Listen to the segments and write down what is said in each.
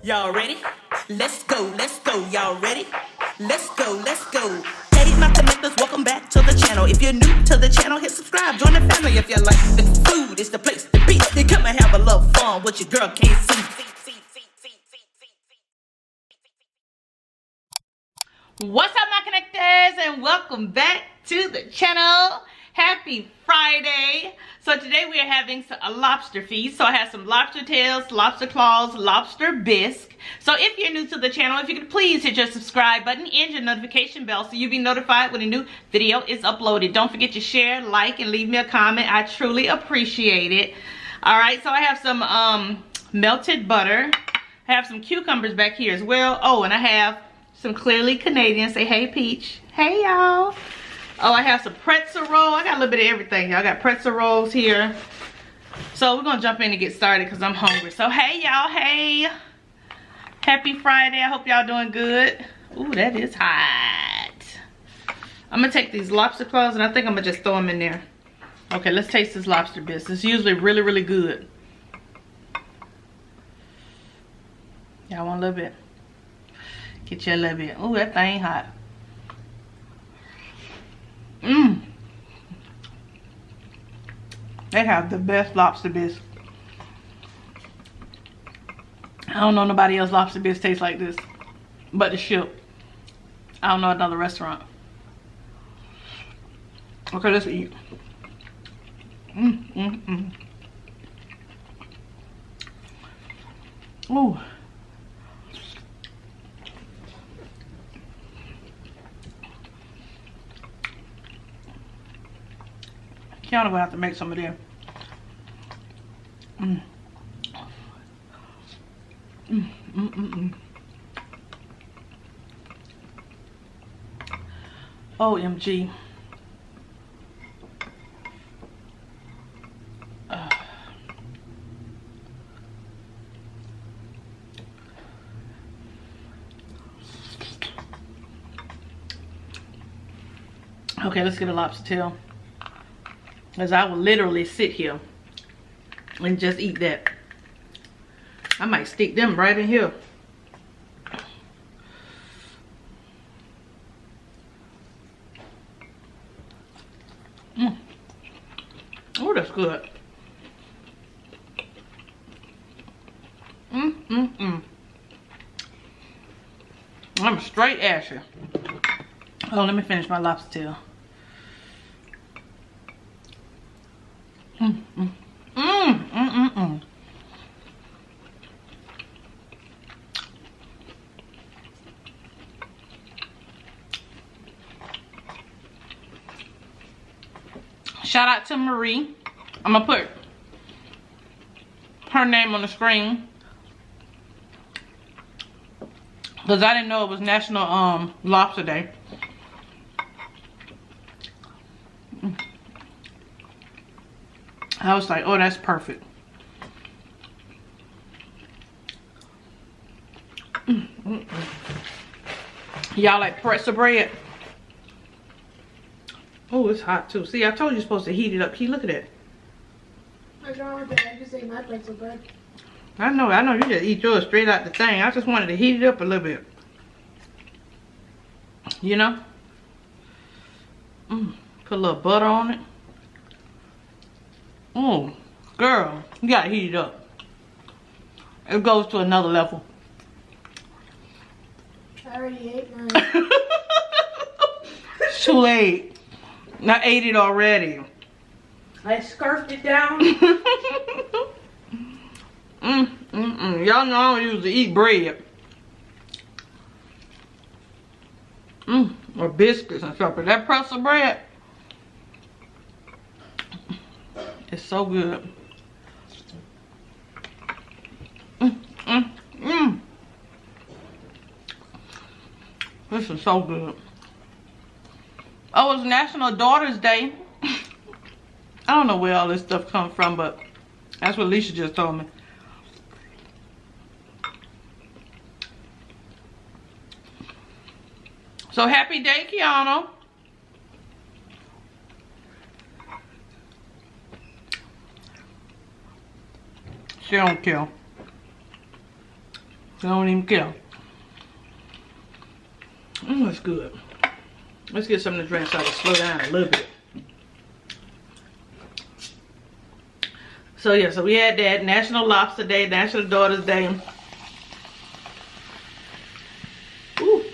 Y'all ready? Let's go, y'all ready? Let's go. Hey, my connectors, welcome back to the channel. If you're new to the channel, hit subscribe, join the family. If you like the food, it's the place to be. You come and have a little fun, what your girl can't see. What's up, my connectors, and welcome back to the channel. Happy Friday. So today we are having a lobster feast. So I have some lobster tails, lobster claws, lobster bisque. So if you're new to the channel, if you could please hit your subscribe button and your notification bell so you'll be notified when a new video is uploaded. Don't forget to share, like, and leave me a comment. I truly appreciate it. Alright, so I have some melted butter. I have some cucumbers back here as well. Oh, and I have some Clearly Canadian. Say hey, Peach. Hey, y'all. Oh, I have some pretzel roll. I got a little bit of everything, y'all. I got pretzel rolls here. So we're gonna jump in and get started because I'm hungry. So hey, y'all. Hey, happy Friday. I hope y'all doing good. Ooh, that is hot. I'm gonna take these lobster claws and I think I'm gonna just throw them in there. Okay, let's taste this lobster bisque. It's usually really, really good. Y'all want a little bit? Get you a little bit. Ooh, that thing hot. They have the best lobster bisque. I don't know nobody else lobster bisque tastes like this but the ship. I don't know another restaurant. Okay, let's eat. Ooh. KIONA will have to make some of them. OMG. Okay, let's get a lobster tail. Because I will literally sit here and just eat that. I might stick them right in here. Oh, that's good. I'm straight ashy. Oh, let me finish my lobster tail. Shout out to Marie. I'm gonna put her name on the screen because I didn't know it was National Lobster Day. I was like, oh, that's perfect. Y'all like pretzel bread? Oh, it's hot too. See, I told you you're supposed to heat it up. Key, look at that. What's wrong with that? I just ate my pretzel bread. I know. You just eat yours straight out the thing. I just wanted to heat it up a little bit. You know? Put a little butter on it. Oh, girl, you gotta heat it up. It goes to another level. I already ate mine. It's too late. I ate it already. I scarfed it down. Y'all know I don't usually eat bread. Or biscuits and stuff, but that pretzel bread, it's so good. This is so good. Oh, it's National Daughters Day. I don't know where all this stuff comes from, but that's what Alicia just told me. So happy day, KIONA. She don't care. I don't even care. That's good. Let's get some of the drink so I can slow down a little bit. So yeah, so we had that National Lobster Day, National Daughters Day. Ooh.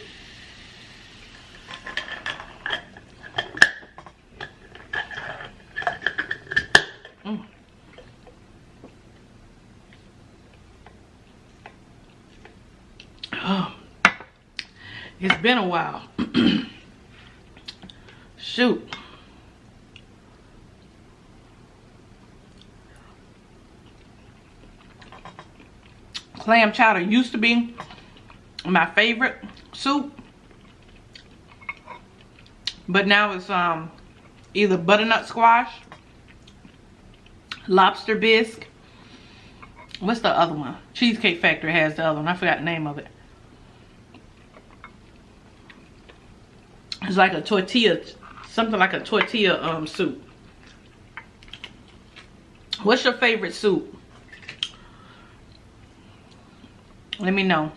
Oh. It's been a while. Shoot. Clam chowder used to be my favorite soup, but now it's either butternut squash, lobster bisque. What's the other one? Cheesecake Factory has the other one. I forgot the name of it. It's like a tortilla, something like a tortilla soup. What's your favorite soup? Let me know.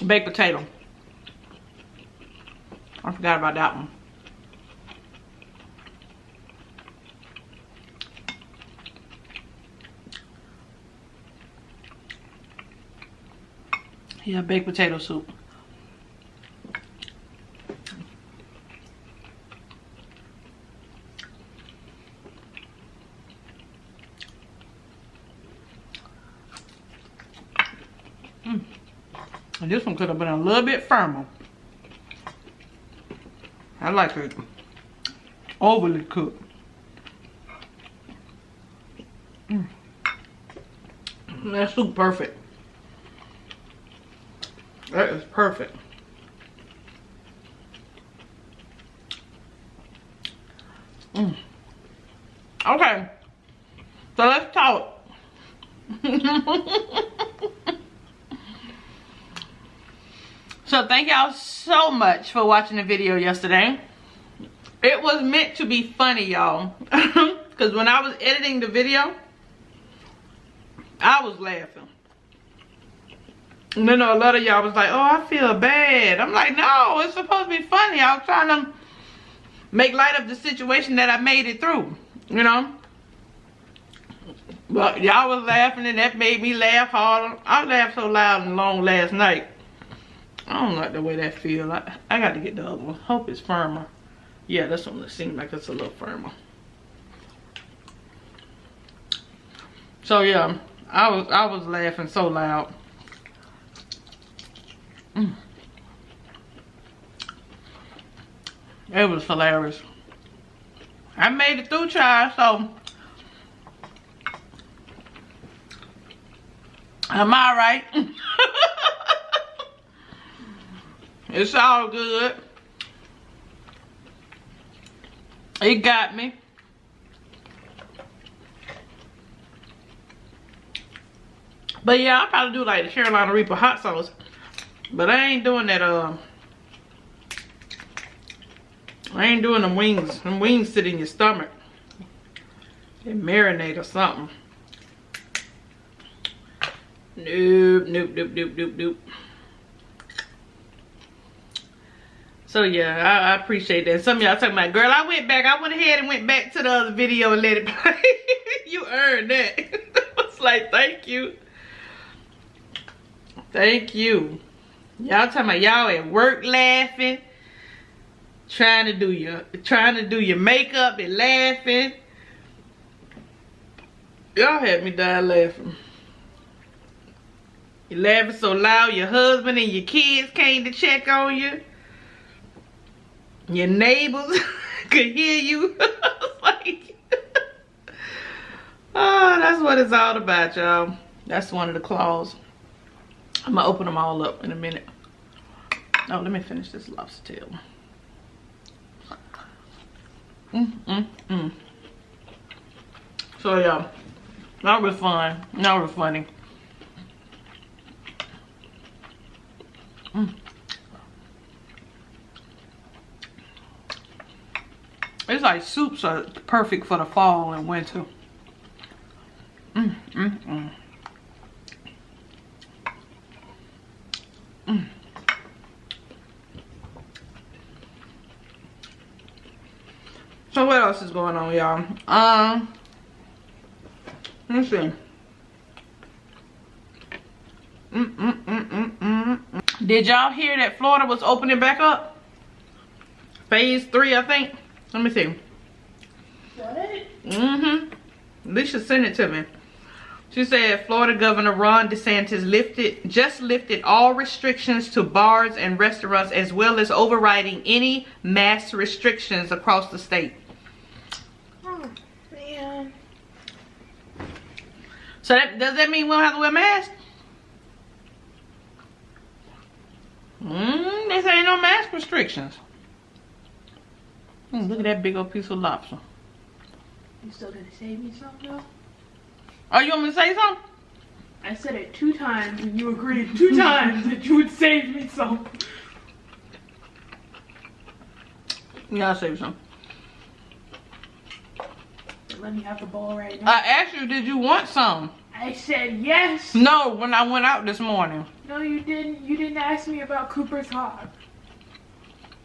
Baked potato. I forgot about that one. Yeah, baked potato soup. And this one could have been a little bit firmer. I like it overly cooked. That soup perfect. That is perfect. Okay, so let's talk. So thank y'all so much for watching the video yesterday. It was meant to be funny, y'all. Because when I was editing the video, I was laughing. And then a lot of y'all was like, oh, I feel bad. I'm like, no, it's supposed to be funny. I was trying to make light of the situation that I made it through, you know. But y'all was laughing and that made me laugh hard. I laughed so loud and long last night. I don't like the way that feels. I got to get the other one. Hope it's firmer. Yeah, this one seems like it's a little firmer. So yeah, I was laughing so loud. It was hilarious. I made it through, child, so I'm alright. It's all good. It got me. But yeah, I'll probably do like the Carolina Reaper hot sauce. But I ain't doing that, I ain't doing them wings. Them wings sit in your stomach. They marinate or something. Nope, nope, nope, nope, nope, nope. So yeah, I appreciate that. Some of y'all talking about, girl, I went ahead and went back to the other video and let it play. You earned that. I was like, thank you. Thank you. Y'all talking about y'all at work laughing, trying to do your makeup and laughing. Y'all had me die laughing. You laughing so loud your husband and your kids came to check on you. Your neighbors could hear you. Like, oh, that's what it's all about, y'all. That's one of the claws. I'm gonna open them all up in a minute. Oh, let me finish this lobster tail. So yeah, that was fun. That was funny. It's like soups are perfect for the fall and winter. So what else is going on, y'all? Let's see. Did y'all hear that Florida was opening back up? Phase 3, I think. Let me see. What? Alicia sent it to me. She said Florida Governor Ron DeSantis just lifted all restrictions to bars and restaurants, as well as overriding any mask restrictions across the state. Oh, man. So does that mean we don't have to wear masks? They say no mask restrictions. Look at that big old piece of lobster. You still gonna save me some though? Oh, you want me to say something? I said it 2 times and you agreed 2 times that you would save me some. Yeah, I'll save you some. Let me have the bowl right now. I asked you, did you want some? I said yes. No, when I went out this morning. No, you didn't. You didn't ask me about Cooper's Hawk.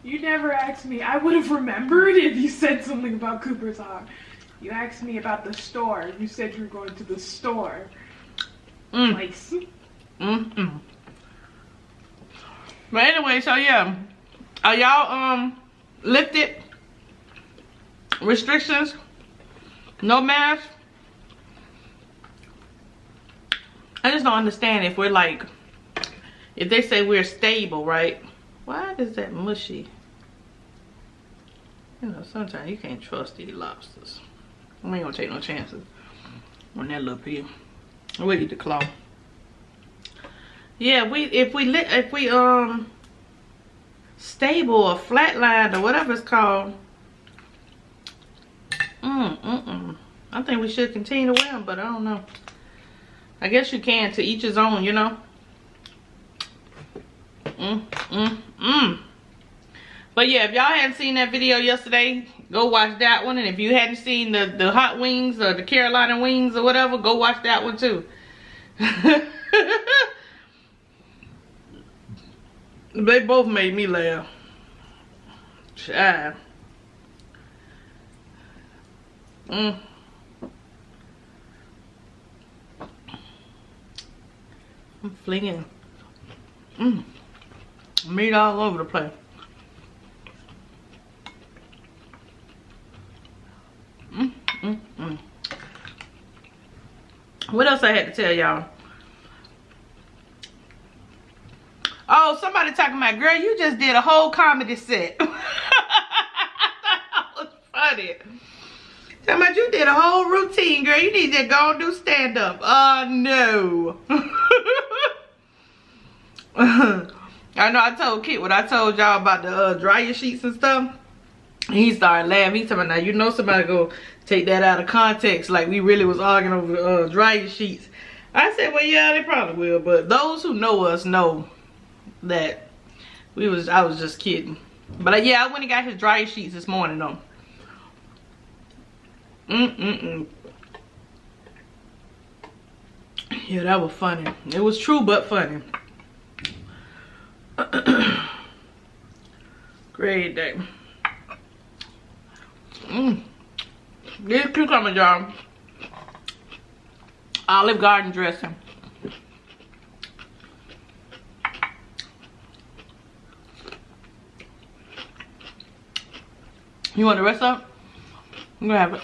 You never asked me. I would have remembered if you said something about Cooper's Hawk. You asked me about the store. You said you were going to the store. Place. But anyway, so yeah. Are y'all lifted restrictions? No mask? I just don't understand if we're like, if they say we're stable, right? Why is that mushy? You know, sometimes you can't trust these lobsters. We ain't gonna take no chances on that little peel. We'll eat the claw. Yeah, if we stable or flatlined or whatever it's called. I think we should continue to wear them, but I don't know. I guess you can, to each his own, you know. But yeah, if y'all hadn't seen that video yesterday, go watch that one. And if you hadn't seen the hot wings or the Carolina wings or whatever, go watch that one too. They both made me laugh. Child. I'm flinging meat all over the place. What else I had to tell y'all? Oh, somebody talking about, girl, you just did a whole comedy set. That was funny. Talking about you did a whole routine, girl. You need to go and do stand up. No. I know I told Kit what I told y'all about the dryer sheets and stuff. He started laughing. He told me, now you know somebody go take that out of context, like we really was arguing over dryer sheets. I said, well, yeah, they probably will, but those who know us know that I was just kidding. But yeah, I went and got his dryer sheets this morning though. Yeah, that was funny. It was true but funny. Great day. This cucumber jar, Olive Garden dressing. You want the rest of it? I'm gonna have it.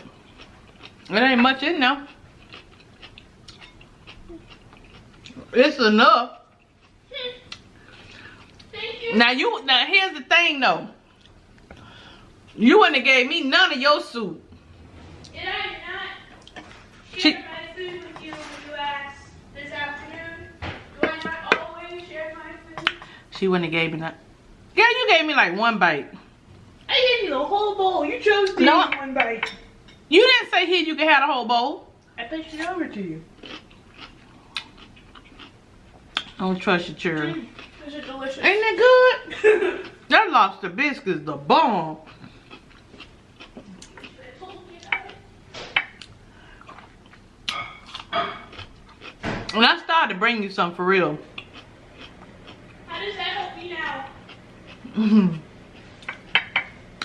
It ain't much in now. It's enough. Thank you. Now here's the thing though. You wouldn't have gave me none of your soup. Did I not share my food with you when you asked this afternoon? Do I not always share my food? She wouldn't have gave me that. Girl, you gave me like one bite. I gave you the whole bowl. You chose to eat one bite. You didn't say here you could have the whole bowl. I pushed it over to you. I don't trust you, children. Is it delicious? Ain't that good? That lobster biscuit's the bomb. hard to bring you some for real. How does that help me now?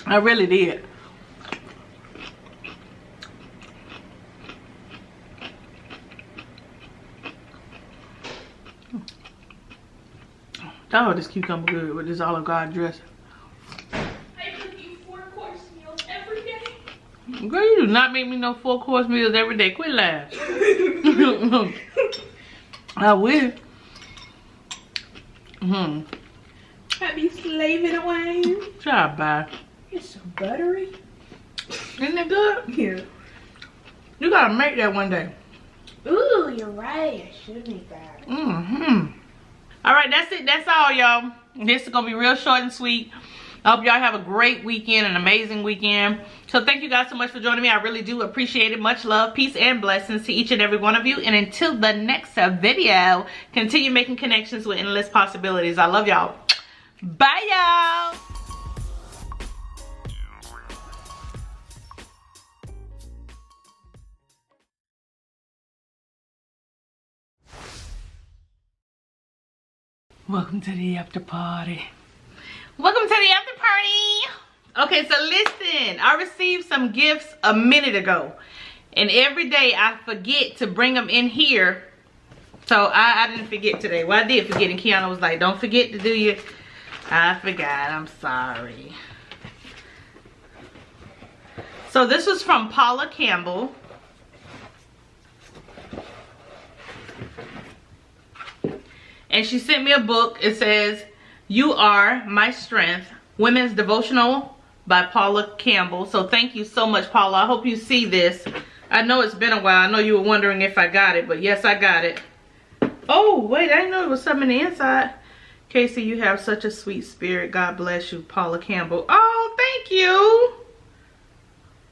I really did. Oh, this cucumber good with this Olive Garden dressing. I cook you 4-course meals every day. Girl, you do not make me no 4-course meals every day. Quit laughing. I will. I be slaving away. Try bye. It's so buttery. Isn't it good? Yeah. You gotta make that one day. Ooh, you're right. I should make that. All right, that's it. That's all, y'all. This is gonna be real short and sweet. I hope y'all have a great weekend, an amazing weekend. So thank you guys so much for joining me. I really do appreciate it. Much love, peace, and blessings to each and every one of you. And until the next video, continue making connections with endless possibilities. I love y'all. Bye, y'all. Welcome to the after party. Welcome to the after party. Okay, so listen, I received some gifts a minute ago. And every day I forget to bring them in here. So I didn't forget today. Well, I did forget, and KIONA was like, don't forget to do your... I forgot, I'm sorry. So this was from Paula Campbell. And she sent me a book. It says, You Are My Strength, Women's Devotional by Paula Campbell. So thank you so much, Paula. I hope you see this. I know it's been a while. I know you were wondering if I got it, but yes, I got it. Oh, wait, I didn't know there was something in the inside. Casey, you have such a sweet spirit. God bless you, Paula Campbell. Oh, thank you.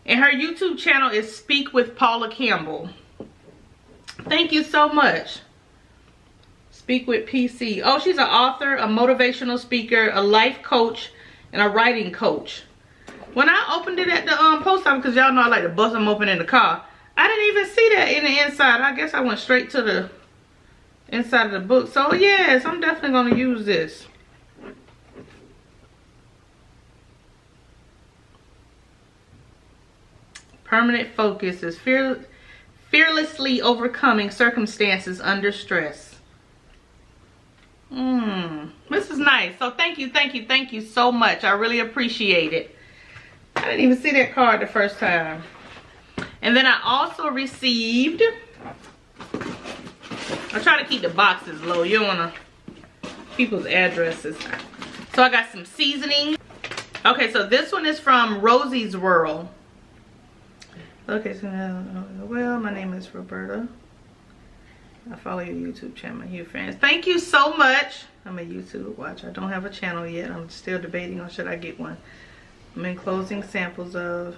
And her YouTube channel is Speak with Paula Campbell. Thank you so much. Speak with PC. Oh, she's an author, a motivational speaker, a life coach, and a writing coach. When I opened it at the post office, because y'all know I like to bust them open in the car, I didn't even see that in the inside. I guess I went straight to the inside of the book. So yes, I'm definitely going to use this. Permanent focus is fearlessly overcoming circumstances under stress. This is nice. So thank you so much. I really appreciate it. I didn't even see that card the first time. And then I also received, I try to keep the boxes low. You don't want to people's addresses. So I got some seasoning. Okay, so this one is from Rosie's World. Okay, so well, my name is Roberta. I follow your YouTube channel, my huge fans. Thank you so much. I'm a YouTube watch. I don't have a channel yet. I'm still debating on should I get one. I'm enclosing samples of.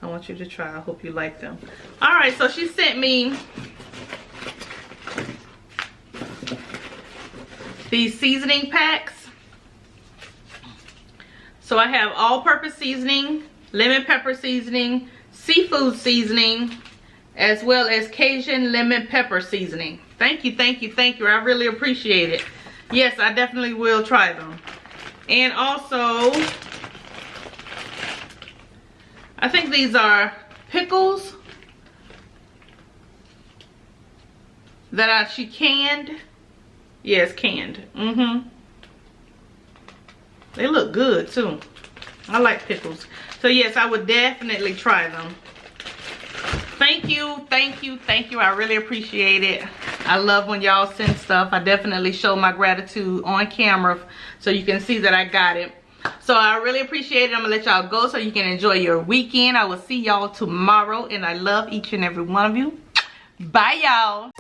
I want you to try. I hope you like them. All right, so she sent me these seasoning packs. So I have all-purpose seasoning, lemon pepper seasoning, seafood seasoning, as well as Cajun lemon pepper seasoning. Thank you. I really appreciate it. Yes, I definitely will try them. And also, I think these are pickles that she canned. Yes, canned. They look good too. I like pickles. So yes, I would definitely try them. Thank you. I really appreciate it. I love when y'all send stuff. I definitely show my gratitude on camera so you can see that I got it. So I really appreciate it. I'm gonna let y'all go so you can enjoy your weekend. I will see y'all tomorrow, and I love each and every one of you. Bye, y'all.